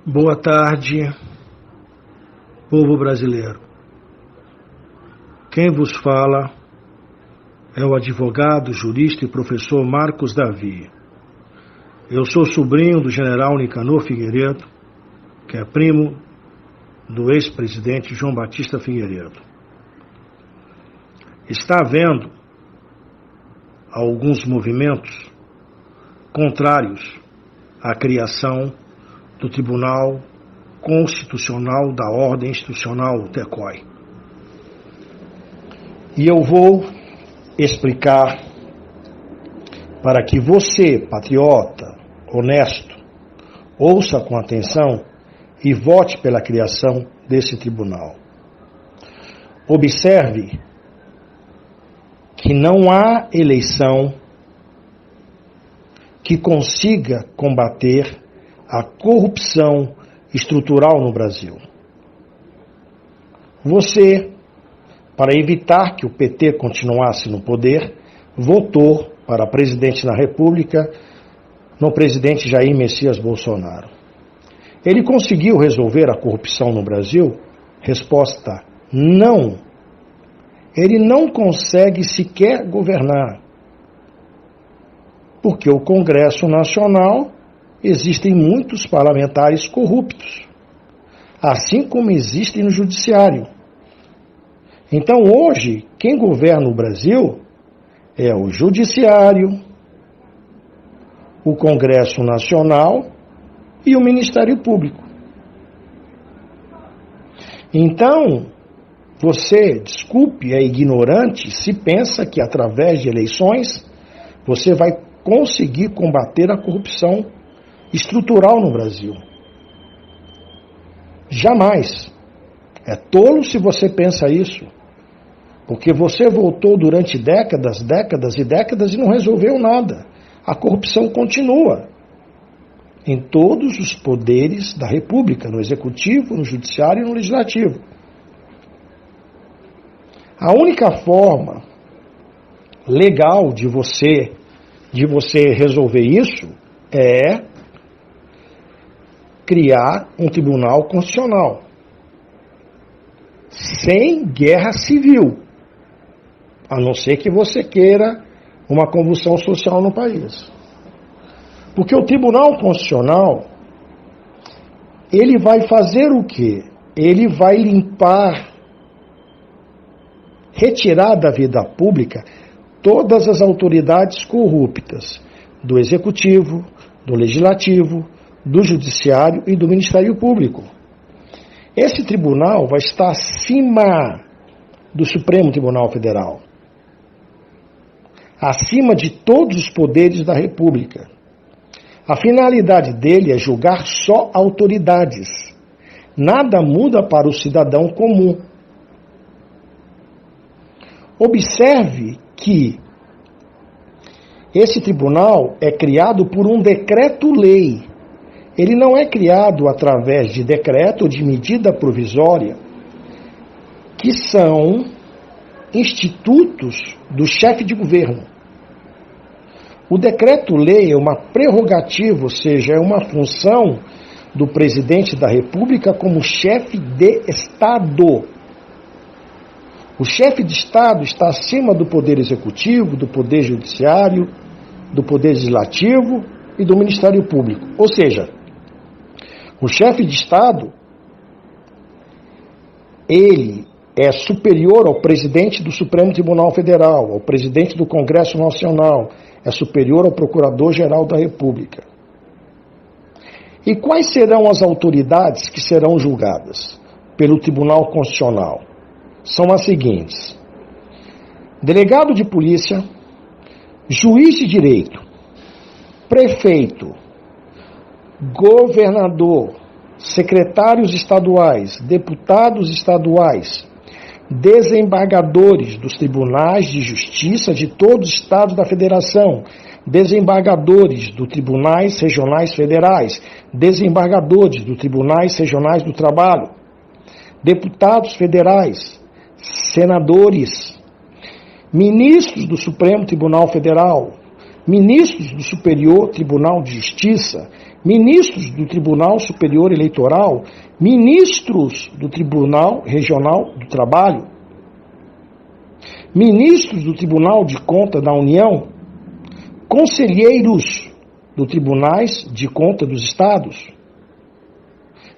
Boa tarde, povo brasileiro. Quem vos fala é o advogado, jurista e professor Marcos Davi. Eu sou sobrinho do general Nicanor Figueiredo, que é primo do ex-presidente João Batista Figueiredo. Está havendo alguns movimentos contrários à criação do Tribunal Constitucional da Ordem Institucional TECOI. E eu vou explicar para que você, patriota, honesto, ouça com atenção e vote pela criação desse tribunal. Observe que não há eleição que consiga combater a corrupção estrutural no Brasil. Você, para evitar que o PT continuasse no poder, votou para presidente da República no presidente Jair Messias Bolsonaro. Ele conseguiu resolver a corrupção no Brasil? Resposta: não. Ele não consegue sequer governar, porque o Congresso Nacional existem muitos parlamentares corruptos, assim como existem no Judiciário. Então hoje, quem governa o Brasil é o Judiciário, o Congresso Nacional e o Ministério Público. Então, você, desculpe, é ignorante se pensa que através de eleições você vai conseguir combater a corrupção estrutural no Brasil. Jamais. É tolo se você pensa isso, porque você votou durante décadas e não resolveu nada. A corrupção continua em todos os poderes da República, no Executivo, no Judiciário e no Legislativo. A única forma legal de você resolver isso é criar um tribunal constitucional, sem guerra civil, a não ser que você queira uma convulsão social no país. Porque o Tribunal Constitucional, ele vai fazer o quê? Ele vai limpar, retirar da vida pública todas as autoridades corruptas do Executivo, do Legislativo, do Judiciário e do Ministério Público. Esse tribunal vai estar acima do Supremo Tribunal Federal, acima de todos os poderes da República. A finalidade dele é julgar só autoridades. Nada muda para o cidadão comum. Observe que esse tribunal é criado por um decreto-lei. Ele não é criado através de decreto ou de medida provisória, que são institutos do chefe de governo. O decreto-lei é uma prerrogativa, ou seja, é uma função do presidente da República como chefe de Estado. O chefe de Estado está acima do Poder Executivo, do Poder Judiciário, do Poder Legislativo e do Ministério Público. Ou seja, o chefe de Estado, ele é superior ao presidente do Supremo Tribunal Federal, ao presidente do Congresso Nacional, é superior ao Procurador-Geral da República. E quais serão as autoridades que serão julgadas pelo Tribunal Constitucional? São as seguintes: delegado de polícia, juiz de direito, prefeito, governador, secretários estaduais, deputados estaduais, desembargadores dos tribunais de justiça de todos os estados da federação, desembargadores dos tribunais regionais federais, desembargadores dos tribunais regionais do trabalho, deputados federais, senadores, ministros do Supremo Tribunal Federal, ministros do Superior Tribunal de Justiça, ministros do Tribunal Superior Eleitoral, ministros do Tribunal Regional do Trabalho, ministros do Tribunal de Contas da União, conselheiros do Tribunais de Contas dos Estados,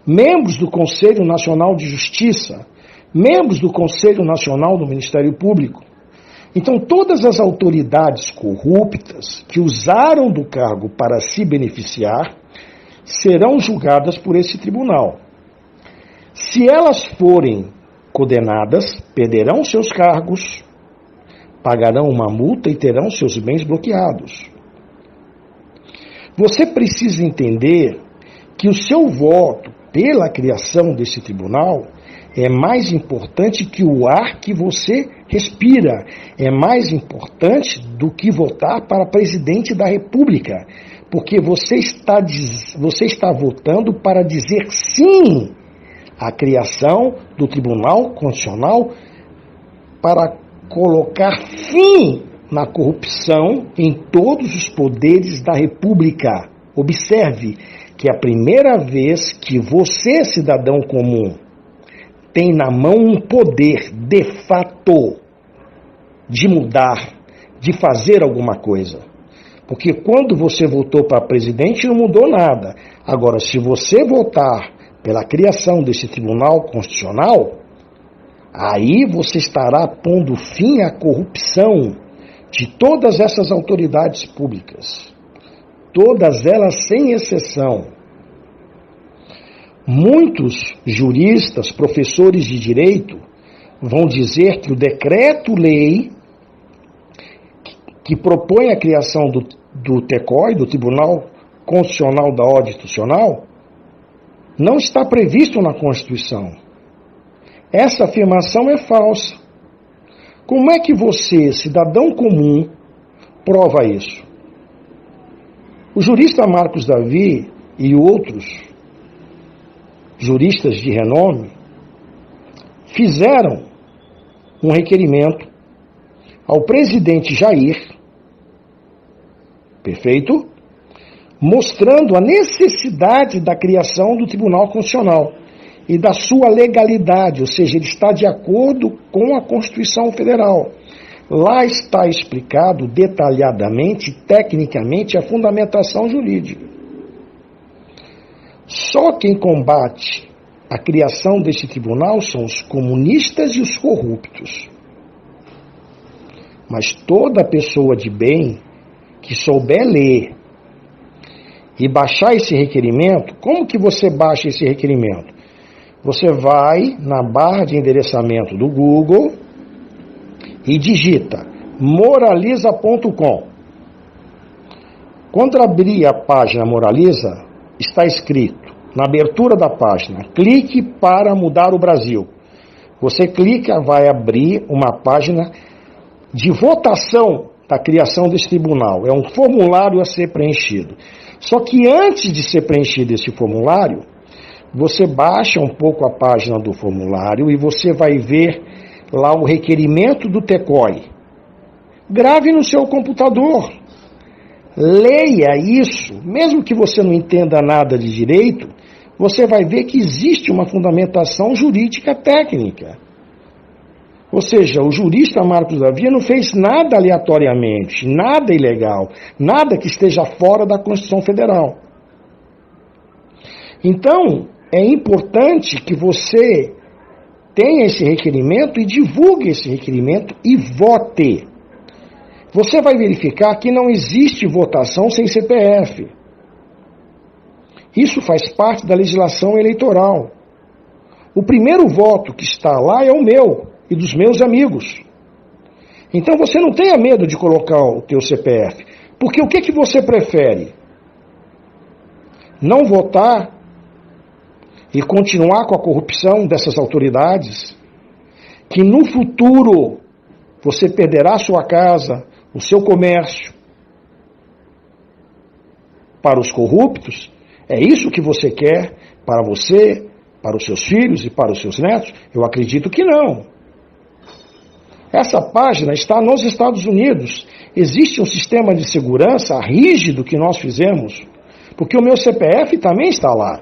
membros do Conselho Nacional de Justiça, membros do Conselho Nacional do Ministério Público. Então, todas as autoridades corruptas que usaram do cargo para se beneficiar serão julgadas por esse tribunal. Se elas forem condenadas, perderão seus cargos, pagarão uma multa e terão seus bens bloqueados. Você precisa entender que o seu voto pela criação desse tribunal é mais importante que o ar que você respira, é mais importante do que votar para presidente da República, porque você está votando para dizer sim à criação do Tribunal Constitucional para colocar fim na corrupção em todos os poderes da República. Observe que é a primeira vez que você, cidadão comum, tem na mão um poder, de fato, de mudar, de fazer alguma coisa. Porque quando você votou para presidente, não mudou nada. Agora, se você votar pela criação desse Tribunal Constitucional, aí você estará pondo fim à corrupção de todas essas autoridades públicas. Todas elas sem exceção. Muitos juristas, professores de direito, vão dizer que o decreto-lei que propõe a criação do TCOI, do Tribunal Constitucional da Ordem Institucional, não está previsto na Constituição. Essa afirmação é falsa. Como é que você, cidadão comum, prova isso? O jurista Marcos Davi e outros juristas de renome fizeram um requerimento ao presidente Jair, perfeito, mostrando a necessidade da criação do Tribunal Constitucional e da sua legalidade, ou seja, ele está de acordo com a Constituição Federal. Lá está explicado detalhadamente, tecnicamente, a fundamentação jurídica. Só quem combate a criação desse tribunal são os comunistas e os corruptos. Mas toda pessoa de bem que souber ler e baixar esse requerimento, como que você baixa esse requerimento? Você vai na barra de endereçamento do Google e digita moraliza.com. Quando abrir a página Moraliza, está escrito, na abertura da página, clique para mudar o Brasil. Você clica, vai abrir uma página de votação da criação desse tribunal. É um formulário a ser preenchido. Só que antes de ser preenchido esse formulário, você baixa um pouco a página do formulário e você vai ver lá o requerimento do TCOI. Grave no seu computador. Leia isso, mesmo que você não entenda nada de direito, você vai ver que existe uma fundamentação jurídica técnica. Ou seja, o jurista Marcos Davi não fez nada aleatoriamente, nada ilegal, nada que esteja fora da Constituição Federal. Então, é importante que você tenha esse requerimento e divulgue esse requerimento e vote. Você vai verificar que não existe votação sem CPF. Isso faz parte da legislação eleitoral. O primeiro voto que está lá é o meu e dos meus amigos. Então você não tenha medo de colocar o teu CPF. Porque o que você prefere? Não votar e continuar com a corrupção dessas autoridades? Que no futuro você perderá sua casa, o seu comércio para os corruptos? É isso que você quer para você, para os seus filhos e para os seus netos? Eu acredito que não. Essa página está nos Estados Unidos. Existe um sistema de segurança rígido que nós fizemos porque o meu CPF também está lá.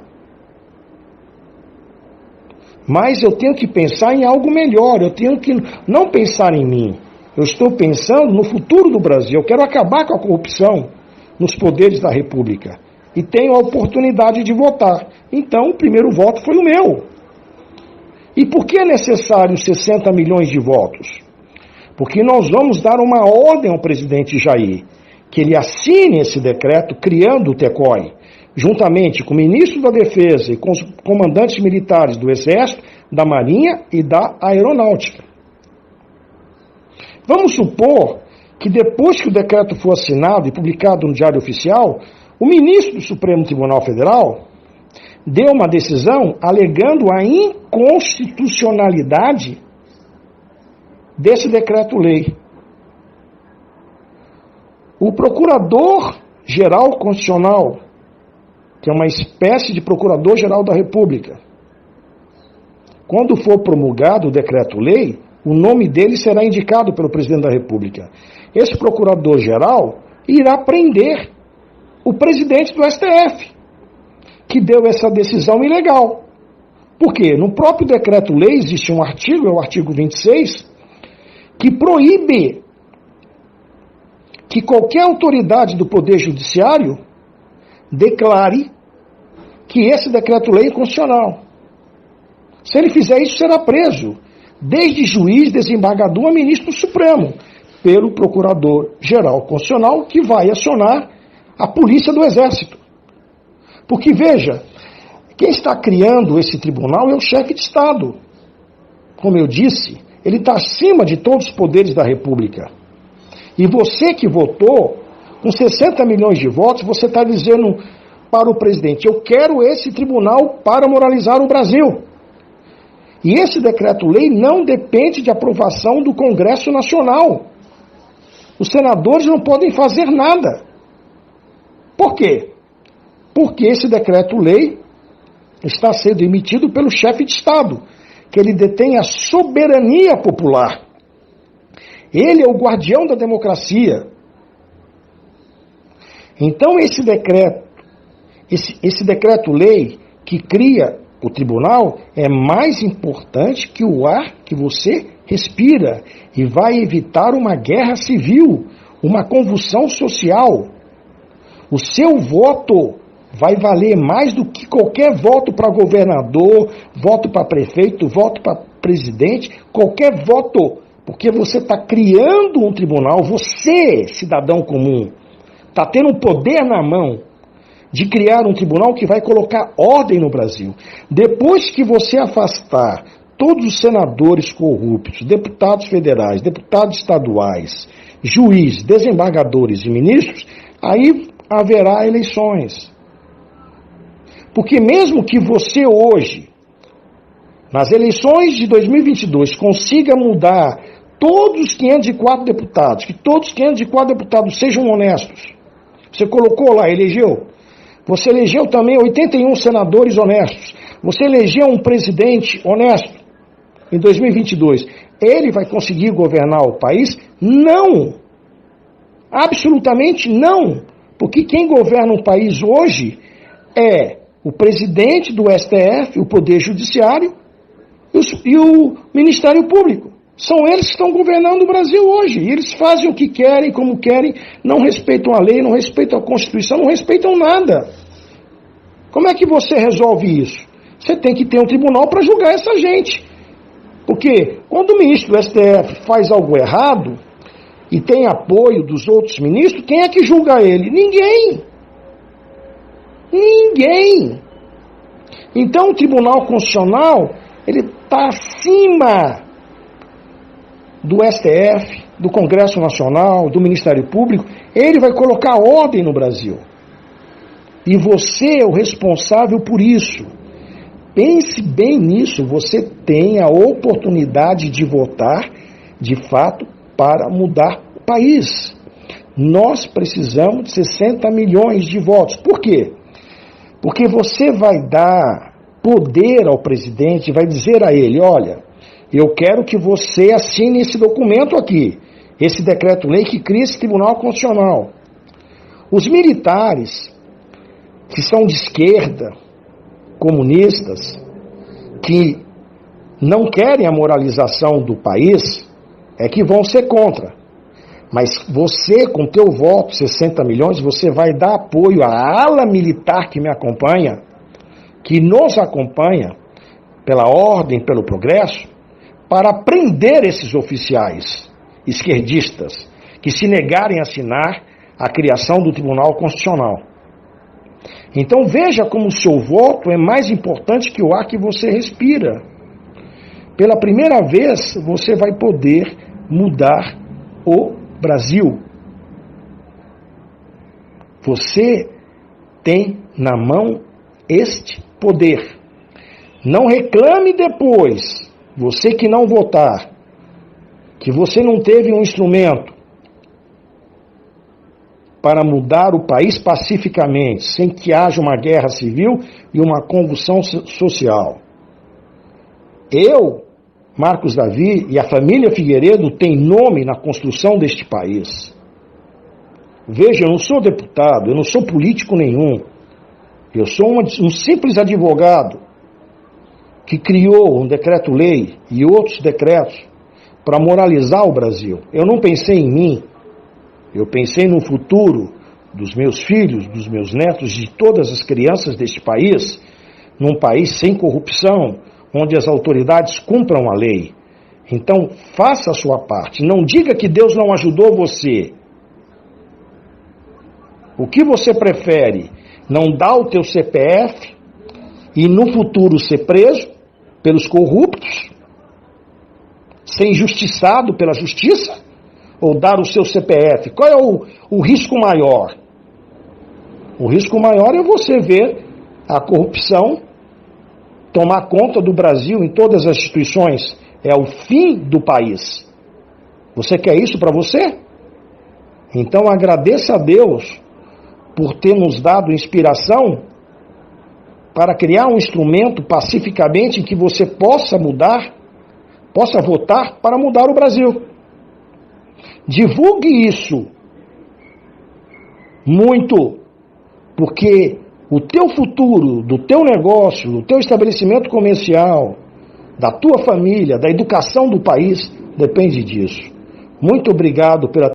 Mas eu tenho que pensar em algo melhor, eu tenho que não pensar em mim. Eu estou pensando no futuro do Brasil, eu quero acabar com a corrupção nos poderes da República. E tenho a oportunidade de votar. Então, o primeiro voto foi o meu. E por que é necessário 60 milhões de votos? Porque nós vamos dar uma ordem ao presidente Jair, que ele assine esse decreto criando o TECOI, juntamente com o ministro da Defesa e com os comandantes militares do Exército, da Marinha e da Aeronáutica. Vamos supor que depois que o decreto for assinado e publicado no Diário Oficial, o ministro do Supremo Tribunal Federal deu uma decisão alegando a inconstitucionalidade desse decreto-lei. O Procurador-Geral Constitucional, que é uma espécie de Procurador-Geral da República, quando for promulgado o decreto-lei, o nome dele será indicado pelo Presidente da República. Esse Procurador-Geral irá prender o presidente do STF, que deu essa decisão ilegal. Por quê? No próprio decreto-lei existe um artigo, é o artigo 26, que proíbe que qualquer autoridade do Poder Judiciário declare que esse decreto-lei é inconstitucional. Se ele fizer isso, será preso, desde juiz, desembargador a ministro do Supremo, pelo Procurador-Geral Constitucional, que vai acionar a Polícia do Exército. Porque, veja, quem está criando esse tribunal é o chefe de Estado. Como eu disse, ele está acima de todos os poderes da República. E você que votou, com 60 milhões de votos, você está dizendo para o presidente: eu quero esse tribunal para moralizar o Brasil. E esse decreto-lei não depende de aprovação do Congresso Nacional. Os senadores não podem fazer nada. Por quê? Porque esse decreto-lei está sendo emitido pelo chefe de Estado, que ele detém a soberania popular. Ele é o guardião da democracia. Então esse decreto-lei que cria o tribunal é mais importante que o ar que você respira e vai evitar uma guerra civil, uma convulsão social. O seu voto vai valer mais do que qualquer voto para governador, voto para prefeito, voto para presidente, qualquer voto, porque você está criando um tribunal, você, cidadão comum, está tendo um poder na mão de criar um tribunal que vai colocar ordem no Brasil. Depois que você afastar todos os senadores corruptos, deputados federais, deputados estaduais, juízes, desembargadores e ministros, aí haverá eleições. Porque mesmo que você hoje, nas eleições de 2022, consiga mudar todos os 504 deputados, que todos os 504 deputados sejam honestos, você colocou lá, elegeu, você elegeu também 81 senadores honestos, você elegeu um presidente honesto em 2022, ele vai conseguir governar o país? Não! Absolutamente não! Porque quem governa um país hoje é o presidente do STF, o Poder Judiciário e o Ministério Público. São eles que estão governando o Brasil hoje. E eles fazem o que querem, como querem, não respeitam a lei, não respeitam a Constituição, não respeitam nada. Como é que você resolve isso? Você tem que ter um tribunal para julgar essa gente. Porque quando o ministro do STF faz algo errado e tem apoio dos outros ministros, quem é que julga ele? Ninguém. Ninguém. Então o Tribunal Constitucional, ele está acima do STF, do Congresso Nacional, do Ministério Público. Ele vai colocar ordem no Brasil. E você é o responsável por isso. Pense bem nisso, você tem a oportunidade de votar, de fato, para mudar o país. Nós precisamos de 60 milhões de votos. Por quê? Porque você vai dar poder ao presidente, vai dizer a ele: olha, eu quero que você assine esse documento aqui, esse decreto-lei que cria esse Tribunal Constitucional. Os militares que são de esquerda, comunistas, que não querem a moralização do país, é que vão ser contra. Mas você, com teu voto, 60 milhões, você vai dar apoio à ala militar que me acompanha, que nos acompanha, pela ordem, pelo progresso, para prender esses oficiais esquerdistas que se negarem a assinar a criação do Tribunal Constitucional. Então veja como o seu voto é mais importante que o ar que você respira. Pela primeira vez você vai poder mudar o Brasil. Você tem na mão este poder. Não reclame depois, você que não votar, que você não teve um instrumento para mudar o país pacificamente, sem que haja uma guerra civil e uma convulsão social. Eu, Marcos Davi e a família Figueiredo tem nome na construção deste país. Veja, eu não sou deputado, eu não sou político nenhum. Eu sou um simples advogado que criou um decreto-lei e outros decretos para moralizar o Brasil. Eu não pensei em mim. Eu pensei no futuro dos meus filhos, dos meus netos, de todas as crianças deste país, num país sem corrupção, onde as autoridades cumpram a lei. Então, faça a sua parte. Não diga que Deus não ajudou você. O que você prefere? Não dar o teu CPF e no futuro ser preso pelos corruptos? Ser injustiçado pela justiça? Ou dar o seu CPF? Qual é o risco maior? O risco maior é você ver a corrupção tomar conta do Brasil em todas as instituições. É o fim do país. Você quer isso para você? Então agradeça a Deus por ter nos dado inspiração para criar um instrumento pacificamente em que você possa mudar, possa votar para mudar o Brasil. Divulgue isso muito, porque o teu futuro, do teu negócio, do teu estabelecimento comercial, da tua família, da educação do país, depende disso. Muito obrigado pela